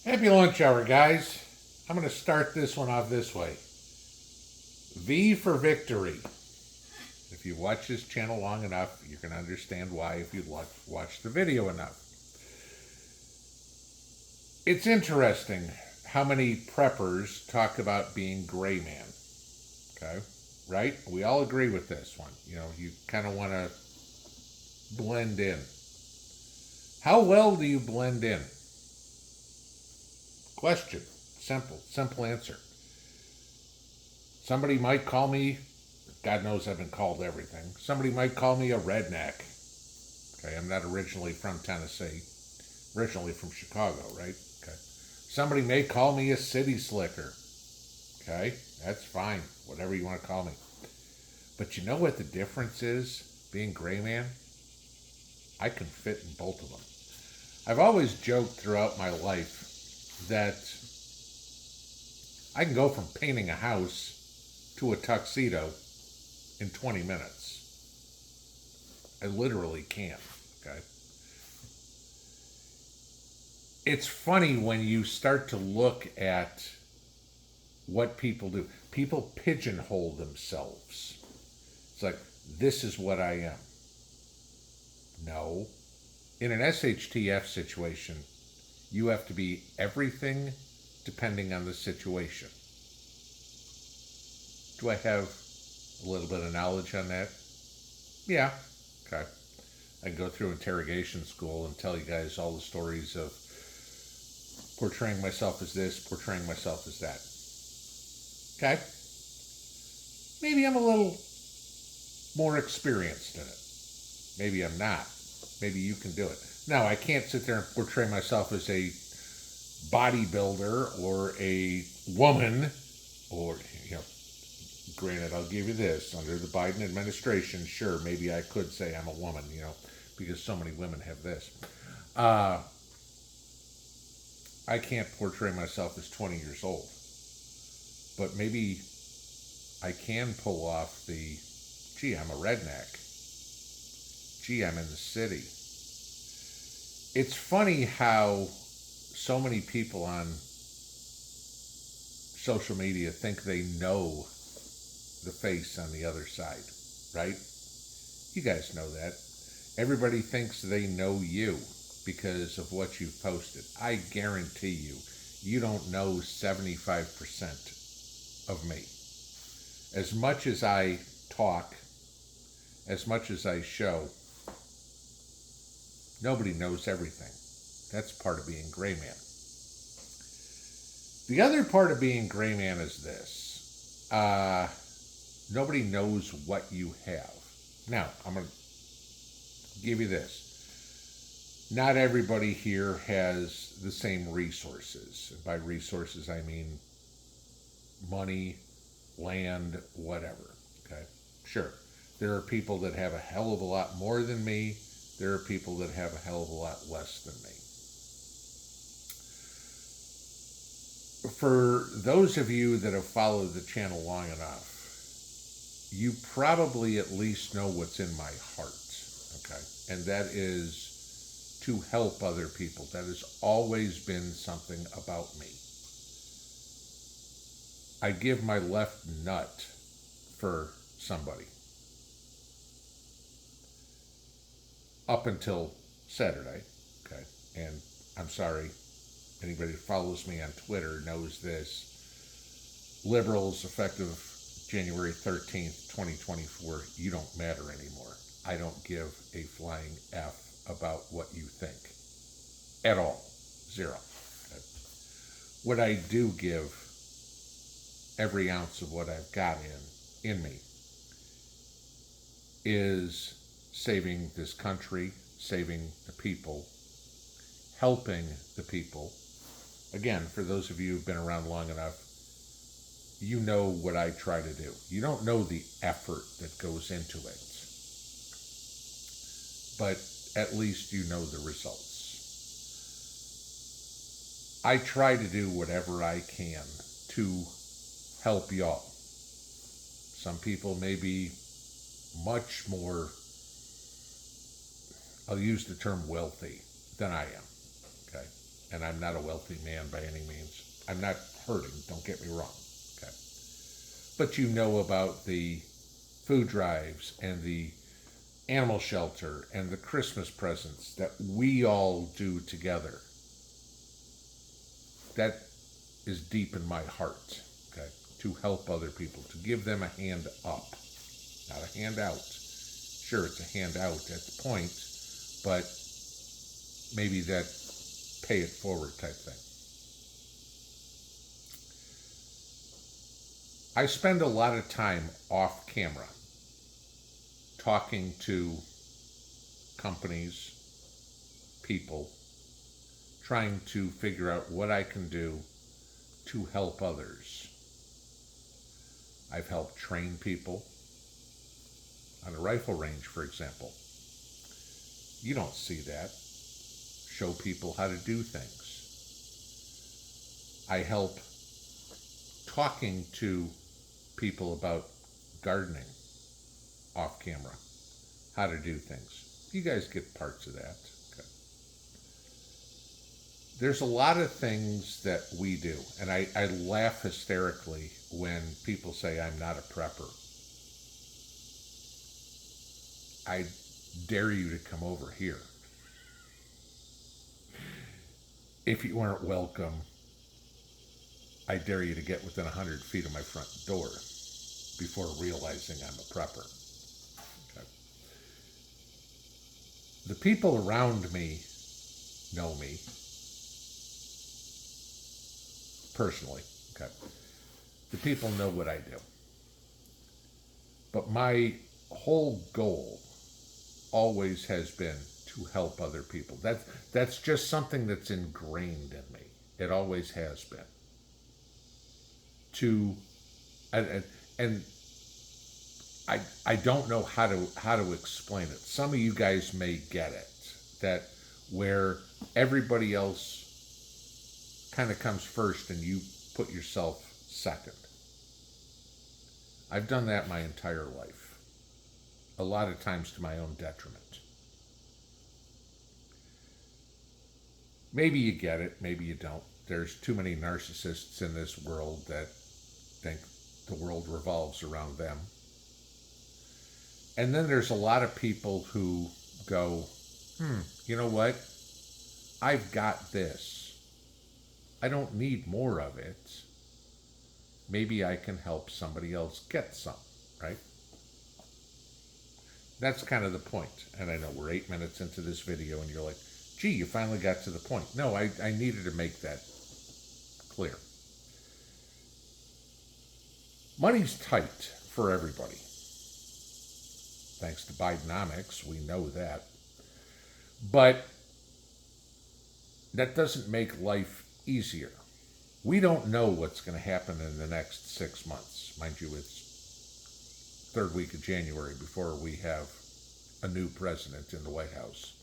Happy lunch hour, guys. I'm going to start this one off this way. V for victory. If you watch this channel long enough, you're going to understand why if you watch the video enough. It's interesting how many preppers talk about being gray man. Okay? Right? We all agree with this one. You know, you kind of want to blend in. How well do you blend in? Question. Simple answer. Somebody might call me, God knows I've been called everything. Somebody might call me a redneck. Okay, I'm not originally from Tennessee. Originally from Chicago, right? Okay. Somebody may call me a city slicker. Okay, that's fine. Whatever you want to call me. But you know what the difference is being gray man? I can fit in both of them. I've always joked throughout my life that I can go from painting a house to a tuxedo in 20 minutes. I literally can, okay? It's funny when you start to look at what people do. People pigeonhole themselves. It's like, this is what I am. No. In an SHTF situation, you have to be everything depending on the situation. Do I have a little bit of knowledge on that? Yeah. Okay. I can go through interrogation school and tell you guys all the stories of portraying myself as this, portraying myself as that. Okay? Maybe I'm a little more experienced in it. Maybe I'm not. Maybe you can do it. Now, I can't sit there and portray myself as a bodybuilder or a woman or, you know, granted, I'll give you this. Under the Biden administration, sure, maybe I could say I'm a woman, you know, because so many women have this. I can't portray myself as 20 years old. But maybe I can pull off the, gee, I'm a redneck. Gee, I'm in the city. It's funny how so many people on social media think they know the face on the other side, right? You guys know that. Everybody thinks they know you because of what you've posted. I guarantee you, you don't know 75% of me. As much as I talk, as much as I show, nobody knows everything. That's part of being gray man. The other part of being gray man is this. Nobody knows what you have. Now, I'm going to give you this. Not everybody here has the same resources. By resources, I mean money, land, whatever. Okay? Sure. There are people that have a hell of a lot more than me. There are people that have a hell of a lot less than me. For those of you that have followed the channel long enough, you probably at least know what's in my heart, okay? And that is to help other people. That has always been something about me. I'd give my left nut for somebody. Up until Saturday, okay? And I'm sorry, anybody who follows me on Twitter knows this. Liberals, effective January 13th, 2024, you don't matter anymore. I don't give a flying F about what you think. At all. Zero. Okay? What I do give every ounce of what I've got in me is saving this country, saving the people, helping the people. Again, for those of you who've been around long enough, you know what I try to do. You don't know the effort that goes into it, but at least you know the results. I try to do whatever I can to help y'all. Some people may be much more, I'll use the term wealthy, than I am, okay? and I'm not a wealthy man by any means. I'm not hurting, don't get me wrong. Okay. But you know about the food drives and the animal shelter and the Christmas presents that we all do together. That is deep in my heart, okay, to help other people, to give them a hand up, not a handout. Sure, it's a handout at the point, but maybe that pay it forward type thing. I spend a lot of time off camera talking to companies, people, trying to figure out what I can do to help others. I've helped train people on a rifle range, for example. You don't see that. Show people how to do things. I help talking to people about gardening off camera, how to do things. You guys get parts of that. Okay. There's a lot of things that we do, and I laugh hysterically when people say I'm not a prepper. I dare you to come over here. If you aren't welcome, I dare you to get within 100 feet of my front door before realizing I'm a prepper. Okay. The people around me know me personally. Okay. The people know what I do. But my whole goal always has been to help other people. That's just something that's ingrained in me. It always has been. And I don't know how to explain it. Some of you guys may get it, that where everybody else kind of comes first and you put yourself second. I've done that my entire life, a lot of times to my own detriment. Maybe you get it, maybe you don't. There's too many narcissists in this world that think the world revolves around them. And then there's a lot of people who go, you know what? I've got this. I don't need more of it. Maybe I can help somebody else get some, right? That's kind of the point. And I know we're 8 minutes into this video and you're like, gee, you finally got to the point. No, I needed to make that clear. Money's tight for everybody. Thanks to Bidenomics, we know that. But that doesn't make life easier. We don't know what's going to happen in the next 6 months. Mind you, it's third week of January before we have a new president in the White House.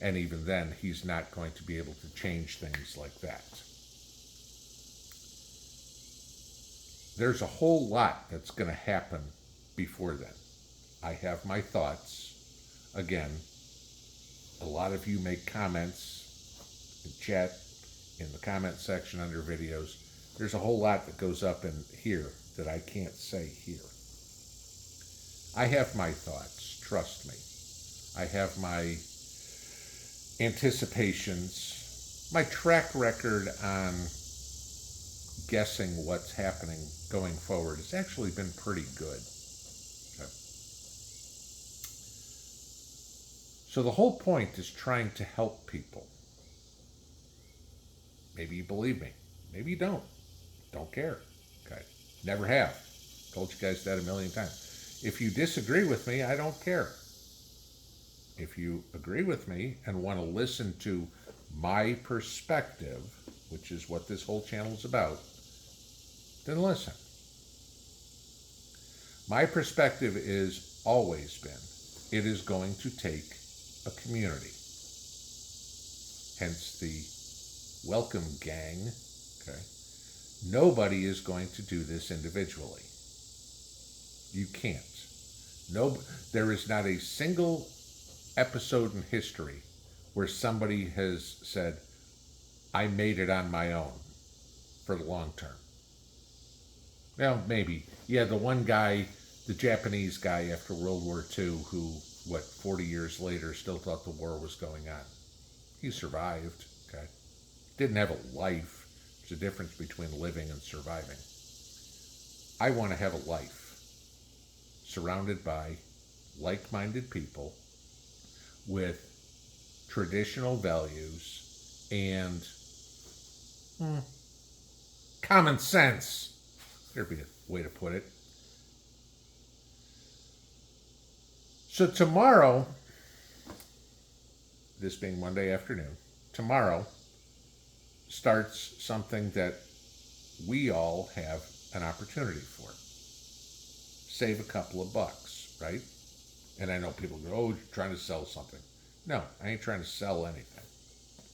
And even then, he's not going to be able to change things like that. There's a whole lot that's going to happen before then. I have my thoughts. Again, a lot of you make comments in chat, in the comment section under videos. There's a whole lot that goes up in here that I can't say here. I have my thoughts, trust me. I have my anticipations, my track record on guessing what's happening going forward has actually been pretty good. Okay. So the whole point is trying to help people. Maybe you believe me. Maybe you don't. Don't care. Okay. Never have. Told you guys that a million times. If you disagree with me, I don't care. If you agree with me and want to listen to my perspective, which is what this whole channel is about, then listen. My perspective is always been, it is going to take a community. Hence the welcome gang. Okay. Nobody is going to do this individually. You can't. No, there is not a single episode in history where somebody has said, I made it on my own for the long term. Well, maybe. Yeah, the one guy, the Japanese guy after World War II, who, 40 years later still thought the war was going on. He survived, okay? Didn't have a life. There's a difference between living and surviving. I want to have a life surrounded by like-minded people with traditional values and common sense. There'd be a way to put it. So tomorrow, this being Monday afternoon, tomorrow starts something that we all have an opportunity for. Save a couple of bucks, right? And I know people go, oh, you're trying to sell something. No, I ain't trying to sell anything.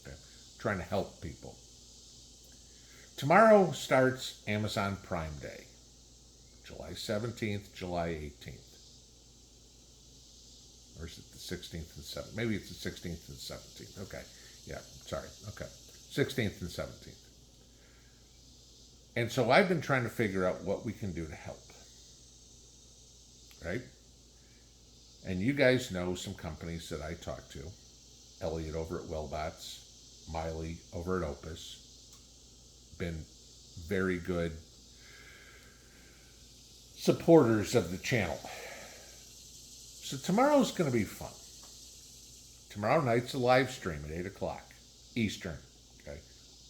Okay? I'm trying to help people. Tomorrow starts Amazon Prime Day, July 17th, July 18th. Or is it the 16th and 17th? Maybe it's the 16th and 17th. Okay. Yeah, sorry. Okay. 16th and 17th. And so I've been trying to figure out what we can do to help. Right? And you guys know some companies that I talk to. Elliot over at WELLBOTS, Miley over at OUPES. Been very good supporters of the channel. So tomorrow's going to be fun. Tomorrow night's a live stream at 8 o'clock Eastern. Okay,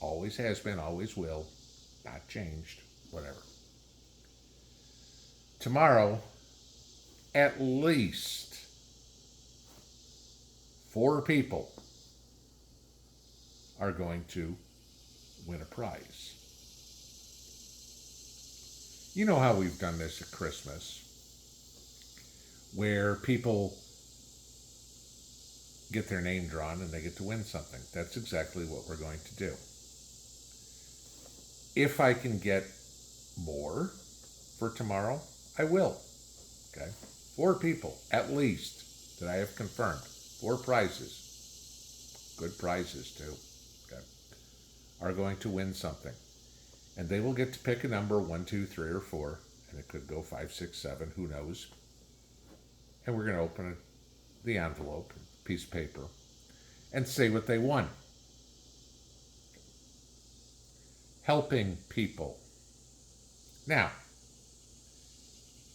always has been, always will, not changed, whatever. Tomorrow, at least 4 people are going to win a prize. You know how we've done this at Christmas, where people get their name drawn and they get to win something. That's exactly what we're going to do. If I can get more for tomorrow, I will. Okay? 4 people, at least, that I have confirmed. 4 prizes. Good prizes, too. Okay? Are going to win something. And they will get to pick a number, 1, 2, 3, or 4. And it could go 5, 6, 7, who knows. And we're going to open the envelope, piece of paper, and say what they won. Helping people. Now,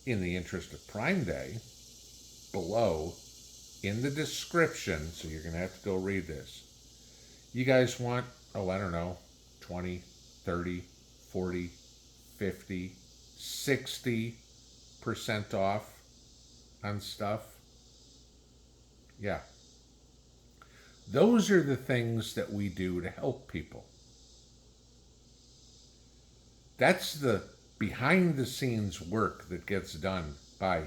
in the interest of Prime Day, below, in the description, so you're going to have to go read this, you guys want, I don't know, 20, 30, 40, 50, 60% off on stuff? Yeah. Those are the things that we do to help people. That's the behind the scenes work that gets done by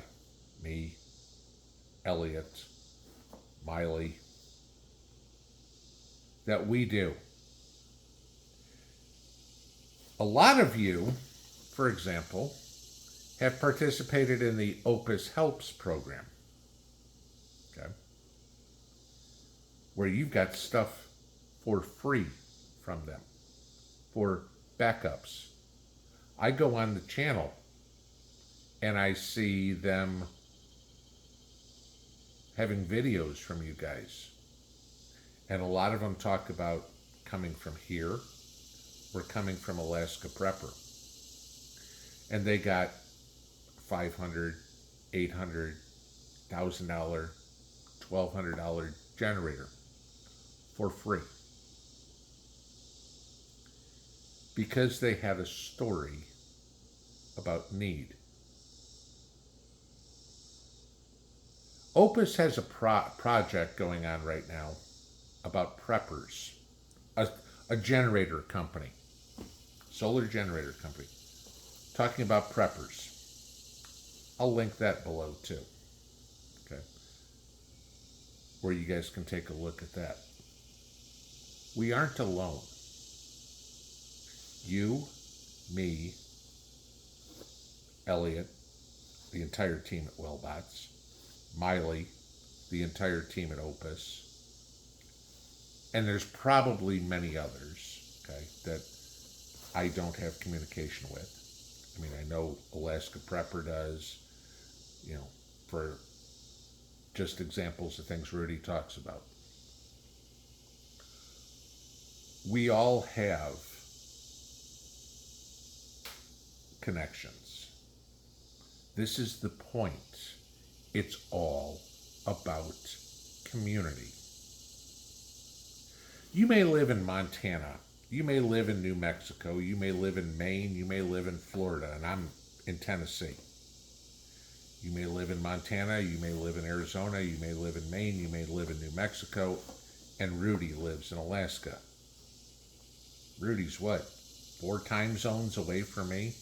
me, Elliot, Miley, that we do. A lot of you, for example, have participated in the Opus Helps program, okay, where you've got stuff for free from them, for backups. I go on the channel and I see them having videos from you guys. And a lot of them talk about coming from here. We're coming from Alaska Prepper. And they got $500, $800, $1,000, $1,200 generator for free. Because they had a story about need. Opus has a project going on right now about preppers, a generator company, solar generator company, talking about preppers. I'll link that below too, okay, where you guys can take a look at that. We aren't alone. You, me, Elliot, the entire team at WELLBOTS, Miley, the entire team at OPUS, And there's probably many others, okay, that I don't have communication with. I mean, I know Alaska Prepper does, you know, for just examples of things Rudy talks about. We all have connections. This is the point. It's all about community. You may live in Montana. You may live in New Mexico. You may live in Maine. You may live in Florida. And I'm in Tennessee. You may live in Montana. You may live in Arizona. You may live in Maine. You may live in New Mexico. And Rudy lives in Alaska. Rudy's what? 4 time zones away from me?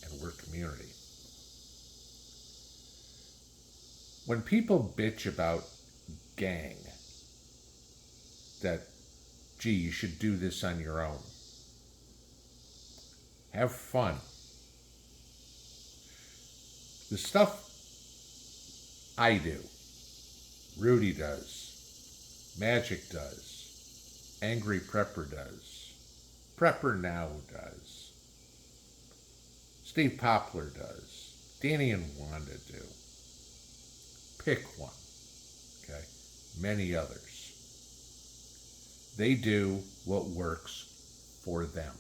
And we're community. When people bitch about gang, that, gee, you should do this on your own. Have fun. The stuff I do, Rudy does, Magic does, Angry Prepper does, Prepper Now does, Steve Poplar does, Danny and Wanda do. Pick one, okay? Many others. They do what works for them.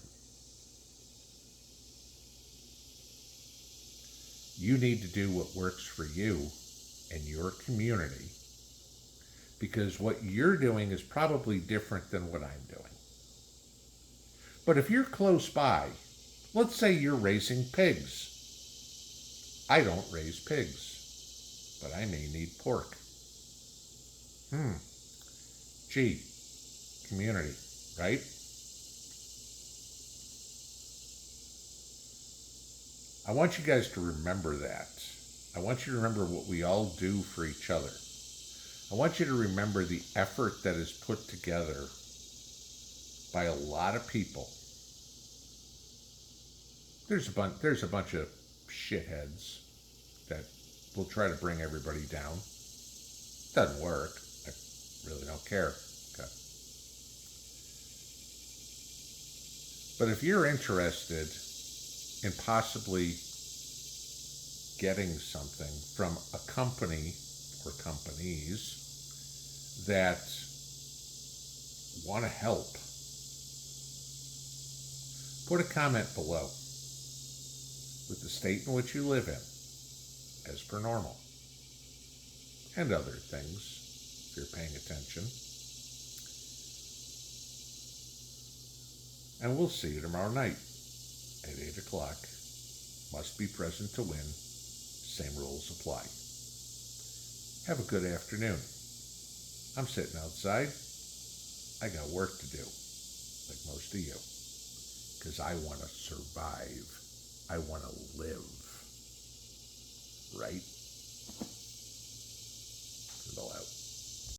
You need to do what works for you and your community, because what you're doing is probably different than what I'm doing. But if you're close by, let's say you're raising pigs. I don't raise pigs, but I may need pork. Gee, community, right? I want you guys to remember that. I want you to remember what we all do for each other. I want you to remember the effort that is put together by a lot of people. There's a bunch of shitheads that will try to bring everybody down. Doesn't work. I really don't care. Okay. But if you're interested in possibly getting something from a company or companies that want to help, put a comment below with the state in which you live in, as per normal, and other things, if you're paying attention. And we'll see you tomorrow night at 8 o'clock. Must be present to win. Same rules apply. Have a good afternoon. I'm sitting outside. I got work to do, like most of you, because I want to survive. I want to live, right?